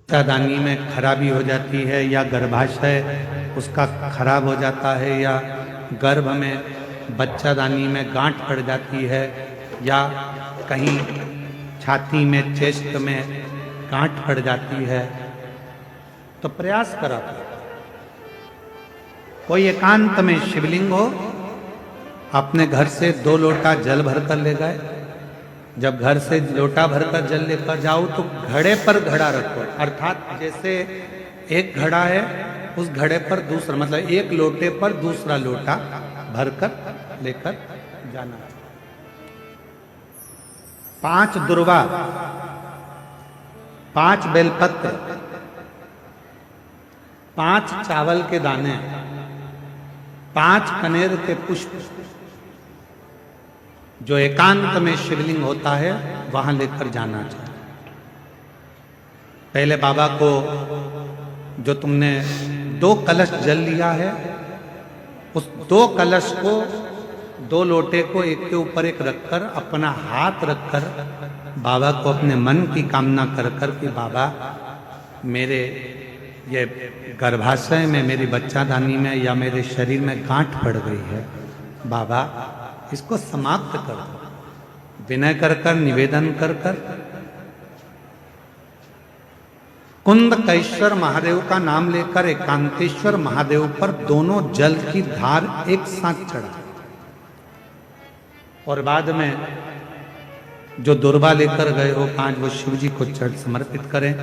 बच्चादानी में खराबी हो जाती है या गर्भाशय उसका खराब हो जाता है या गर्भ में बच्चादानी में गांठ पड़ जाती है या कहीं छाती में चेस्ट में गांठ पड़ जाती है तो प्रयास करा कोई एकांत में शिवलिंग हो, अपने घर से 2 लोटा जल भर कर ले गए। जब घर से लोटा भरकर जल लेकर जाओ तो घड़े पर घड़ा रखो, अर्थात जैसे एक घड़ा है उस घड़े पर दूसरा, मतलब एक लोटे पर दूसरा लोटा भरकर लेकर जाना। 5 दुर्वा, 5 बेलपत्र, 5 चावल के दाने, 5 कनेर के पुष्प जो एकांत में शिवलिंग होता है वहां लेकर जाना चाहिए। पहले बाबा को जो तुमने 2 कलश जल लिया है उस 2 कलश को 2 लोटे को एक के ऊपर एक रखकर अपना हाथ रखकर बाबा को अपने मन की कामना कर कर कि बाबा मेरे ये गर्भाशय में, मेरी बच्चादानी में या मेरे शरीर में गांठ पड़ गई है, बाबा इसको समाप्त कर दो। विनय कर कर, निवेदन कर कर कुंदकेश्वर महादेव का नाम लेकर एकांतेश्वर महादेव पर दोनों जल की धार एक साथ चढ़ा और बाद में जो दुर्वा लेकर गए हो 5 वो शिव जी को चढ़ समर्पित करें,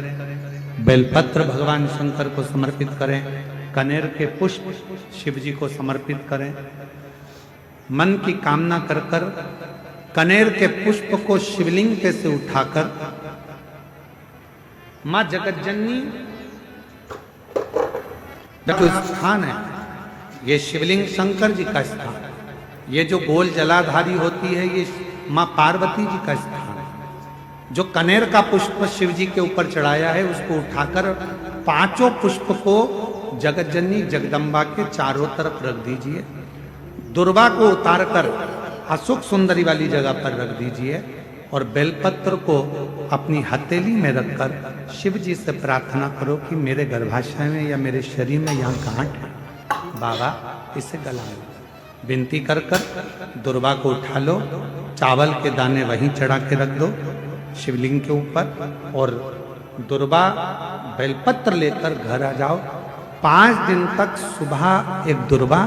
बेलपत्र भगवान शंकर को समर्पित करें, कनेर के पुष्प शिव जी को समर्पित करें। मन की कामना कर कर कनेर के पुष्प को शिवलिंग के से उठाकर मां जगतजननी जो स्थान है, ये शिवलिंग शंकर जी का स्थान, ये जो गोल जलाधारी होती है ये मां पार्वती जी का स्थान है। जो कनेर का पुष्प शिव जी के ऊपर चढ़ाया है उसको उठाकर 5 पुष्प को जगतजननी जगदम्बा के चारों तरफ रख दीजिए। दुर्वा को उतारकर अशोक सुंदरी वाली जगह पर रख दीजिए और बेलपत्र को अपनी हथेली में रखकर शिव जी से प्रार्थना करो कि मेरे गर्भाशय में या मेरे शरीर में यहाँ गांठ है, बाबा इसे गला लो। विनती कर कर दुर्वा को उठा लो, चावल के दाने वहीं चढ़ा के रख दो शिवलिंग के ऊपर और दुर्वा बेलपत्र लेकर घर आ जाओ। 5 दिन तक सुबह एक दुर्वा,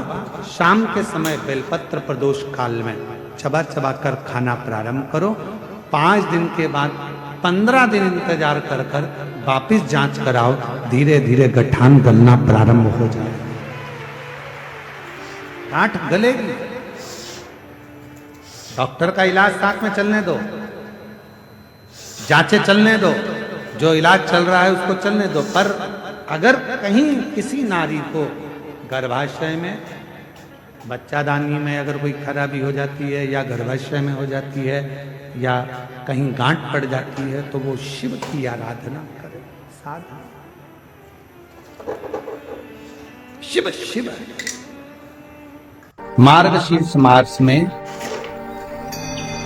शाम के समय बेलपत्र प्रदोष काल में चबा चबा कर खाना प्रारंभ करो। 5 दिन के बाद 15 दिन इंतजार कर कर वापिस जांच कराओ, धीरे धीरे गठान गलना प्रारंभ हो जाए। गांठ गलेगी, डॉक्टर का इलाज साथ में चलने दो, जांचें चलने दो, जो इलाज चल रहा है उसको चलने दो। पर अगर कहीं किसी नारी को गर्भाशय में, बच्चादानी में अगर कोई खराबी हो जाती है या गर्भाशय में हो जाती है या कहीं गांठ पड़ जाती है तो वो शिव की आराधना करे। साधना शिव शिव। मार्गशीर्ष मास में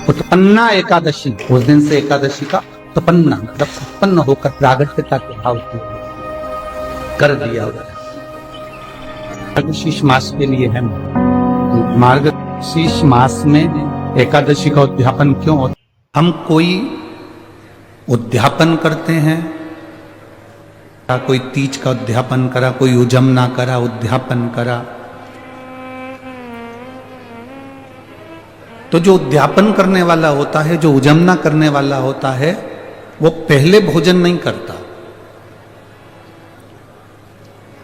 उत्पन्ना एकादशी, उस दिन से एकादशी का उत्पन्ना मतलब उत्पन्न होकर प्रागट्यता के भाव कर दिया हुआ है। मार्गशीर्ष मास के लिए है। मार्गशीर्ष मास में एकादशी का उद्यापन क्यों होता है? हम कोई उद्यापन करते हैं, कोई तीज का उद्यापन करा, कोई उजमना करा, उद्यापन करा, तो जो उद्यापन करने वाला होता है, जो उजमना करने वाला होता है, वो पहले भोजन नहीं करता।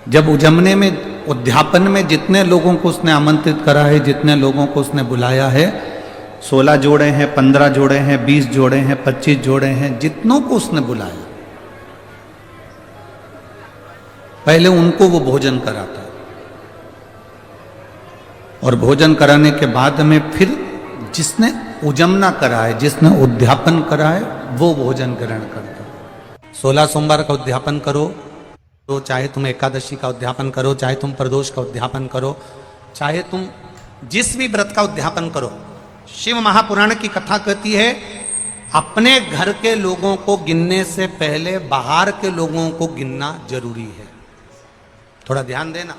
जब उजमने में, उद्यापन में जितने लोगों को उसने आमंत्रित करा है, जितने लोगों को उसने बुलाया है, 16 जोड़े हैं, 15 जोड़े हैं, 20 जोड़े हैं, 25 जोड़े हैं, जितनों को उसने बुलाया पहले उनको वो भोजन कराता है और भोजन कराने के बाद में फिर जिसने उजमना करा है, जिसने उद्यापन करा है, वो भोजन ग्रहण करता है। 16 सोमवार का उद्यापन करो, तो चाहे तुम एकादशी का उद्यापन करो, चाहे तुम प्रदोष का उद्यापन करो, चाहे तुम जिस भी व्रत का उद्यापन करो। शिव महापुराण की कथा कहती है अपने घर के लोगों को गिनने से पहले बाहर के लोगों को गिनना जरूरी है। थोड़ा ध्यान देना।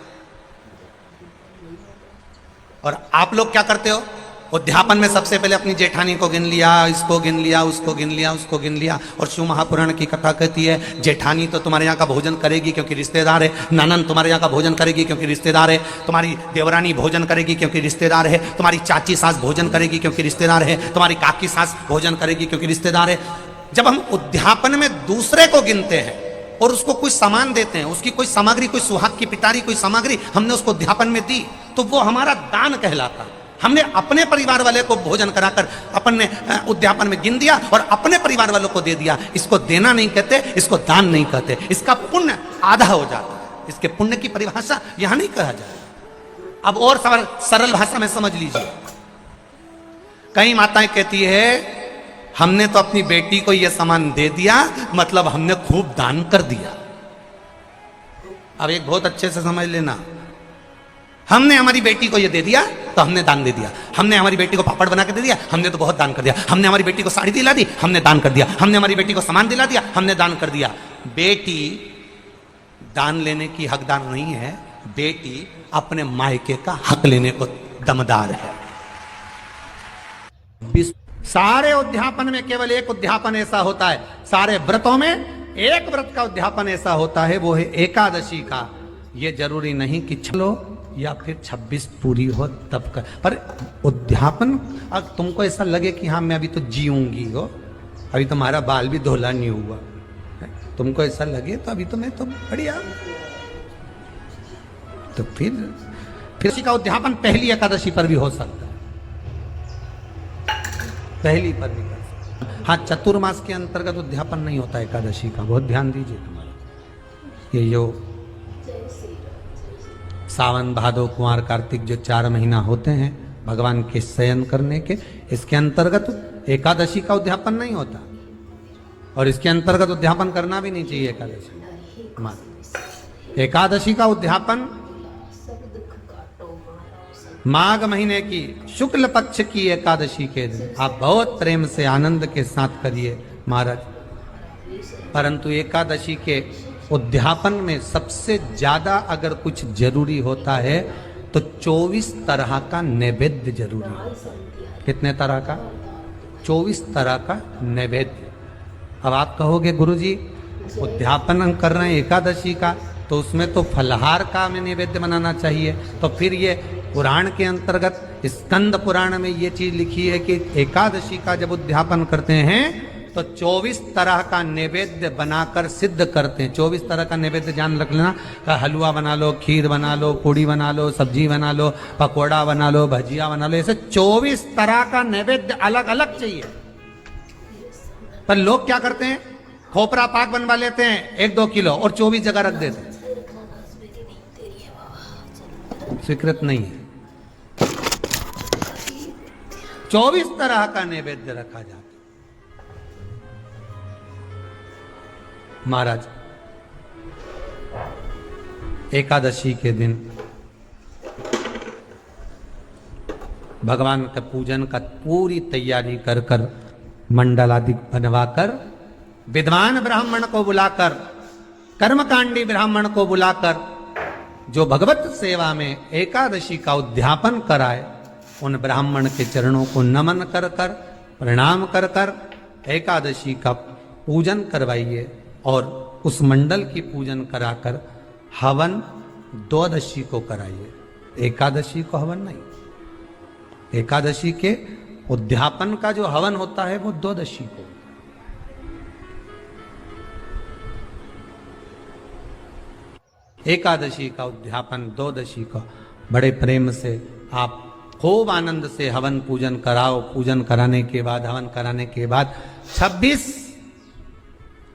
और आप लोग क्या करते हो? उद्यापन में सबसे पहले अपनी जेठानी को गिन लिया, इसको गिन लिया, उसको गिन लिया, उसको गिन लिया। और शिव महापुराण की कथा कहती है जेठानी तो तुम्हारे यहाँ का भोजन करेगी क्योंकि रिश्तेदार है, ननन तुम्हारे यहाँ का भोजन करेगी क्योंकि रिश्तेदार है, तुम्हारी देवरानी भोजन करेगी क्योंकि रिश्तेदार है, तुम्हारी चाची सास भोजन करेगी क्योंकि रिश्तेदार है, तुम्हारी काकी सास भोजन करेगी क्योंकि रिश्तेदार है। जब हम उद्यापन में दूसरे को गिनते हैं और उसको कोई सामान देते हैं, उसकी कोई सामग्री, कोई सुहाग की पिटारी, कोई सामग्री हमने उसको उद्यापन में दी, तो वो हमारा दान कहलाता है। हमने अपने परिवार वाले को भोजन कराकर अपन ने उद्यापन में गिन दिया और अपने परिवार वालों को दे दिया। इसको देना नहीं कहते, इसको दान नहीं कहते, इसका पुण्य आधा हो जाता है। इसके पुण्य की परिभाषा यहां नहीं कहा जाए। अब और सरल भाषा में समझ लीजिए। कई माताएं कहती है हमने तो अपनी बेटी को यह सामान दे दिया, मतलब हमने खूब दान कर दिया। अब एक बहुत अच्छे से समझ लेना, हमने हमारी बेटी को ये दे दिया तो हमने दान दे दिया। हमने हमारी बेटी को पापड़ बना के दे दिया, हमने तो बहुत दान कर दिया। हमने हमारी बेटी को साड़ी दिला दी, हमने दान कर दिया। हमने हमारी बेटी को सामान दिला दिया, हमने दान कर दिया। बेटी दान लेने की हकदार नहीं है, बेटी अपने मायके का हक लेने को दमदार है। सारे उद्यापन में केवल एक उद्यापन ऐसा होता है, सारे व्रतों में एक व्रत का उद्यापन ऐसा होता है, वो है एकादशी का। ये जरूरी नहीं कि चलो या फिर 26 पूरी हो तब कर, पर उद्यापन अब तुमको ऐसा लगे कि हाँ मैं अभी तो जीऊंगी हो, अभी तुम्हारा बाल भी धोला नहीं हुआ, तुमको ऐसा लगे तो अभी तो मैं तो बढ़िया, तो फिर इसी का उद्यापन पहली एकादशी पर भी हो सकता है, पहली पर भी कर सकता है। हाँ, चतुर्मास के अंतर्गत उद्यापन नहीं होता एकादशी का, बहुत ध्यान दीजिए तुम्हारा। ये जो सावन भादो कुंवर कार्तिक जो 4 महीना होते हैं भगवान के शयन करने के, इसके अंतर्गत एकादशी का उद्यापन नहीं होता और इसके अंतर्गत उद्यापन करना भी नहीं चाहिए। एकादशी का उद्यापन माघ महीने की शुक्ल पक्ष की एकादशी के दिन आप बहुत प्रेम से आनंद के साथ करिए महाराज। परंतु एकादशी के उद्यापन में सबसे ज्यादा अगर कुछ जरूरी होता है तो 24 तरह का नैवेद्य जरूरी है। कितने तरह का? 24 तरह का नैवेद्य। अब आप कहोगे गुरुजी उद्यापन हम कर रहे हैं एकादशी का, तो उसमें तो फलहार का हमें नैवेद्य बनाना चाहिए। तो फिर ये पुराण के अंतर्गत स्कंद पुराण में ये चीज लिखी है कि एकादशी का जब उद्यापन करते हैं तो 24 तरह का नैवेद्य बनाकर सिद्ध करते हैं। 24 तरह का नैवेद्य जान रख लेना, हलवा बना लो, खीर बना लो, पूड़ी बना लो, सब्जी बना लो, पकौड़ा बना लो, भजिया बना लो, ऐसे 24 तरह का नैवेद्य अलग अलग चाहिए। पर लोग क्या करते हैं, खोपरा पाक बनवा लेते हैं 1-2 किलो और 24 जगह रख देते हैं। स्वीकृत नहीं है। 24 तरह का नैवेद्य रखा जाता। महाराज एकादशी के दिन भगवान के पूजन का पूरी तैयारी कर कर मंडल आदि बनवाकर विद्वान ब्राह्मण को बुलाकर, कर्मकांडी ब्राह्मण को बुलाकर जो भगवत सेवा में एकादशी का उद्यापन कराए, उन ब्राह्मण के चरणों को नमन कर कर प्रणाम कर कर एकादशी का पूजन करवाइए और उस मंडल की पूजन कराकर हवन द्वादशी को कराइए। एकादशी को हवन नहीं। एकादशी के उद्यापन का जो हवन होता है वो द्वादशी को। एकादशी का उद्यापन द्वादशी को बड़े प्रेम से आप खूब आनंद से हवन पूजन कराओ। पूजन कराने के बाद, हवन कराने के बाद 26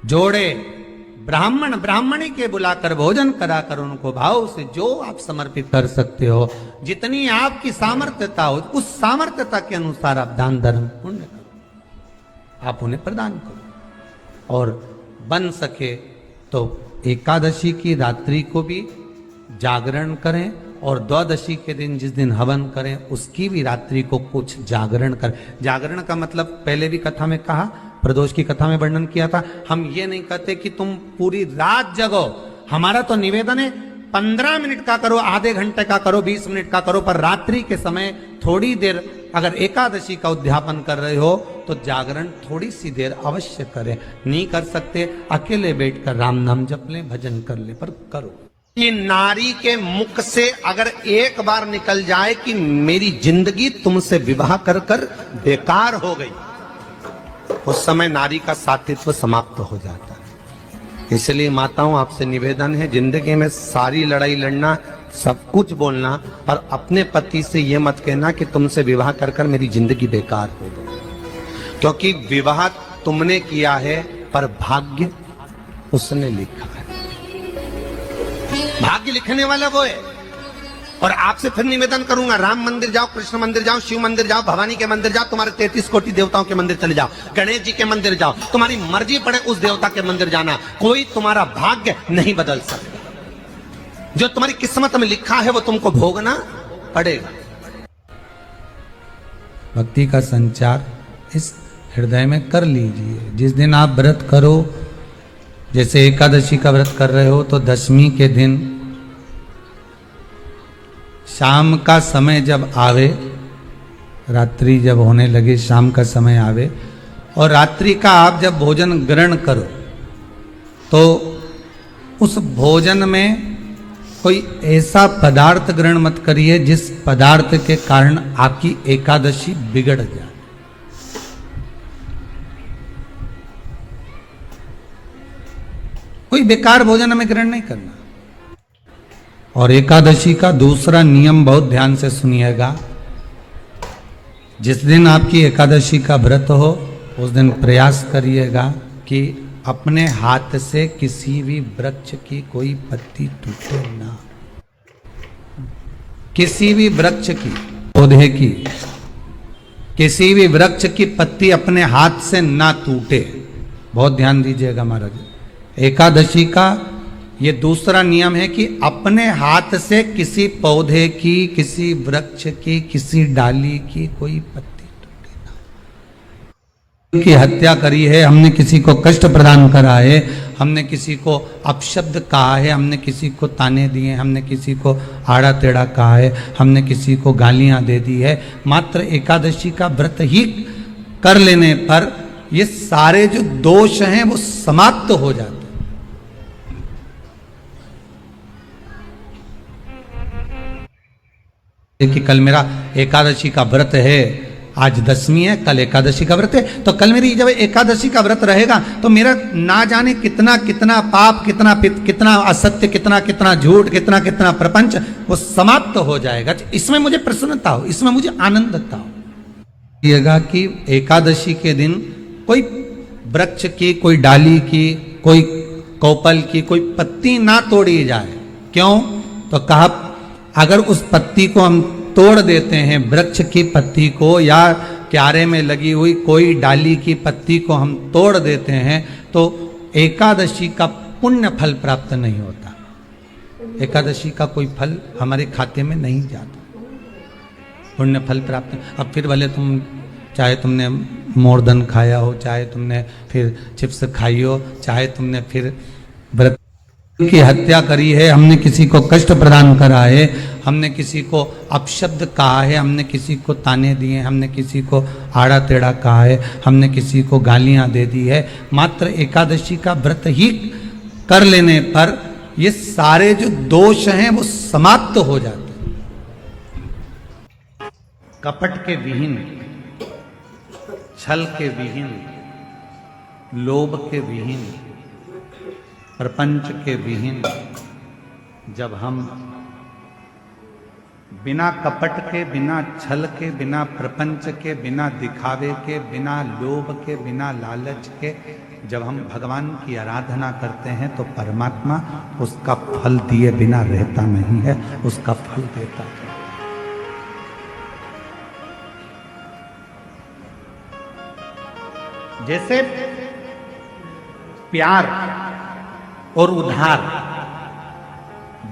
जोड़े ब्राह्मण ब्राह्मणी के बुलाकर भोजन कराकर उनको भाव से जो आप समर्पित कर सकते हो, जितनी आपकी सामर्थ्यता हो, उस सामर्थ्यता के अनुसार आप दान धर्म पुण्य करो, आप उन्हें प्रदान करो। और बन सके तो एकादशी की रात्रि को भी जागरण करें और द्वादशी के दिन जिस दिन हवन करें उसकी भी रात्रि को कुछ जागरण कर। जागरण का मतलब पहले भी कथा में कहा, प्रदोष की कथा में वर्णन किया था। हम ये नहीं कहते कि तुम पूरी रात जगो, हमारा तो निवेदन है 15 मिनट का करो, आधे घंटे का करो, 20 मिनट का करो, पर रात्रि के समय थोड़ी देर अगर एकादशी का उद्यापन कर रहे हो तो जागरण थोड़ी सी देर अवश्य करें। नहीं कर सकते अकेले बैठकर राम नाम जप लें, भजन कर ले, पर करो। कि नारी के मुख से अगर एक बार निकल जाए कि मेरी जिंदगी तुमसे विवाह कर कर बेकार हो गई, उस समय नारी का साथित्व समाप्त हो जाता है। इसलिए माताओं आपसे निवेदन है, जिंदगी में सारी लड़ाई लड़ना, सब कुछ बोलना, पर अपने पति से यह मत कहना कि तुमसे विवाह कर कर मेरी जिंदगी बेकार हो गई, क्योंकि विवाह तुमने किया है पर भाग्य उसने लिखा है। भाग्य लिखने वाला वो है। और आपसे फिर निवेदन करूंगा, राम मंदिर जाओ, कृष्ण मंदिर जाओ, शिव मंदिर जाओ, भवानी के मंदिर जाओ, तुम्हारे 33 कोटि देवताओं के मंदिर चले जाओ, गणेश जी के मंदिर जाओ, तुम्हारी मर्जी पड़े उस देवता के मंदिर जाना, कोई तुम्हारा भाग्य नहीं बदल सकता। जो तुम्हारी किस्मत में लिखा है वो तुमको भोगना पड़ेगा। भक्ति का संचार इस हृदय में कर लीजिए। जिस दिन आप व्रत करो, जैसे एकादशी का व्रत कर रहे हो, तो दशमी के दिन शाम का समय जब आवे, रात्रि जब होने लगे, शाम का समय आवे और रात्रि का आप जब भोजन ग्रहण करो, तो उस भोजन में कोई ऐसा पदार्थ ग्रहण मत करिए जिस पदार्थ के कारण आपकी एकादशी बिगड़ जाए। कोई बेकार भोजन हमें ग्रहण नहीं करना। और एकादशी का दूसरा नियम बहुत ध्यान से सुनिएगा। जिस दिन आपकी एकादशी का व्रत हो उस दिन प्रयास करिएगा कि अपने हाथ से किसी भी वृक्ष की कोई पत्ती टूटे ना। किसी भी वृक्ष की, पौधे की, किसी भी वृक्ष की पत्ती अपने हाथ से ना टूटे। बहुत ध्यान दीजिएगा महाराज। एकादशी का ये दूसरा नियम है कि अपने हाथ से किसी पौधे की, किसी वृक्ष की, किसी डाली की कोई पत्ती की हत्या करी है, हमने किसी को कष्ट प्रदान करा है, हमने किसी को अपशब्द कहा है, हमने किसी को ताने दिए, हमने किसी को आड़ा टेढ़ा कहा है, हमने किसी को गालियां दे दी है, मात्र एकादशी का व्रत ही कर लेने पर ये सारे जो दोष हैं वो समाप्त हो जाते हैं। कि कल मेरा एकादशी का व्रत है, आज दशमी है, कल एकादशी का व्रत है, तो कल मेरी जब एकादशी का व्रत रहेगा तो मेरा ना जाने कितना कितना पाप, कितना कितना असत्य, कितना कितना झूठ, कितना कितना प्रपंच वो समाप्त हो जाएगा। इसमें मुझे प्रसन्नता हो, इसमें मुझे आनंदता हो। कि एकादशी के दिन कोई वृक्ष की, कोई डाली की, कोई कोपल की कोई पत्ती ना तोड़ी जाए। क्यों? तो कहा अगर उस पत्ती को हम तोड़ देते हैं, वृक्ष की पत्ती को या क्यारे में लगी हुई कोई डाली की पत्ती को हम तोड़ देते हैं तो एकादशी का पुण्य फल प्राप्त नहीं होता। एकादशी का कोई फल हमारे खाते में नहीं जाता, पुण्य फल प्राप्त। अब फिर भले तुम चाहे तुमने मोरधन खाया हो, चाहे तुमने फिर चिप्स खाई हो, चाहे तुमने फिर व्रत की हत्या करी है, हमने किसी को कष्ट प्रदान करा है, हमने किसी को अपशब्द कहा है, हमने किसी को ताने दिए, हमने किसी को आड़ा टेढ़ा कहा है, हमने किसी को गालियां दे दी है, मात्र एकादशी का व्रत ही कर लेने पर ये सारे जो दोष हैं वो समाप्त हो जाते हैं। कपट के विहीन, छल के विहीन, लोभ के विहीन, प्रपंच के विहीन जब हम बिना कपट के, बिना छल के, बिना प्रपंच के, बिना दिखावे के, बिना लोभ के, बिना लालच के जब हम भगवान की आराधना करते हैं तो परमात्मा उसका फल दिए बिना रहता नहीं है, उसका फल देता है। जैसे प्यार और उधार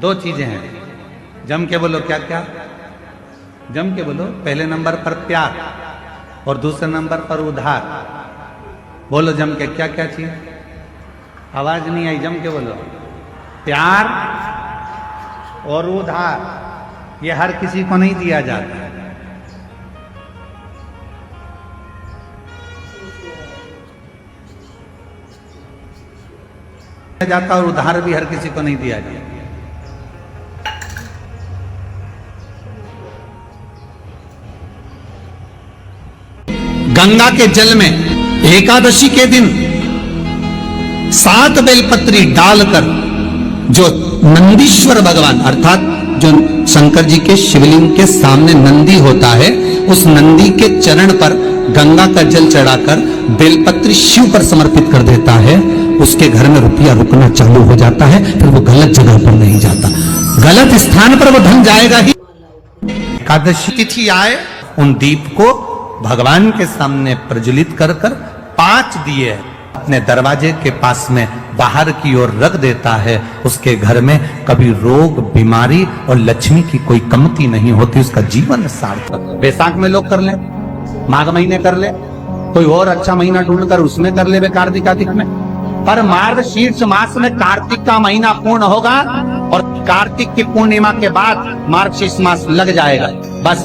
दो चीजें हैं। जम के बोलो, क्या क्या? जम के बोलो। पहले नंबर पर प्यार और दूसरे नंबर पर उधार। बोलो जम के, क्या क्या चीज? आवाज नहीं आई, जम के बोलो। प्यार और उधार, ये हर किसी को नहीं दिया जाता। जाता और उधार भी हर किसी को नहीं दिया जाता। गंगा के जल में एकादशी के दिन 7 बेलपत्री डालकर जो नंदीश्वर भगवान अर्थात जो शंकर जी के शिवलिंग के सामने नंदी होता है, उस नंदी के चरण पर गंगा का जल चढ़ाकर बेलपत्री शिव पर समर्पित कर देता है, उसके घर में रुपया रुकना चालू हो जाता है। फिर वो गलत जगह पर नहीं जाता, गलत स्थान पर वो धन जाएगा ही। एकादशी तिथि आए, उन दीप को भगवान के सामने प्रज्वलित कर कर 5 दिए अपने दरवाजे के पास में बाहर की ओर रख देता है। उसके घर में कभी रोग बीमारी और लक्ष्मी की कोई कमती नहीं होती, उसका जीवन सार्थक। वैशाख में लोग कर ले, माघ महीने कर ले, कोई और अच्छा महीना ढूंढ कर उसमें कर ले, कार्तिक आदिक में। पर मार्गशीर्ष मास में कार्तिक का महीना पूर्ण होगा और कार्तिक की पूर्णिमा के बाद मार्गशीर्ष मास लग जाएगा बस।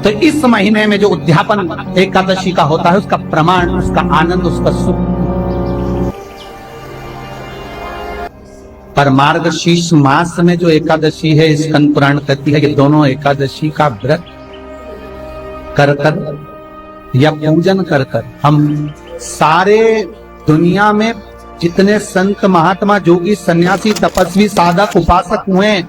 तो इस महीने में जो उद्यापन एकादशी का होता है, उसका प्रमाण, उसका आनंद, उसका सुख। पर मार्गशीर्ष मास में जो एकादशी है, स्कंद पुराण कहती है कि दोनों एकादशी का व्रत कर कर या पूजन कर कर हम सारे दुनिया में जितने संत महात्मा जोगी सन्यासी तपस्वी साधक उपासक हुए,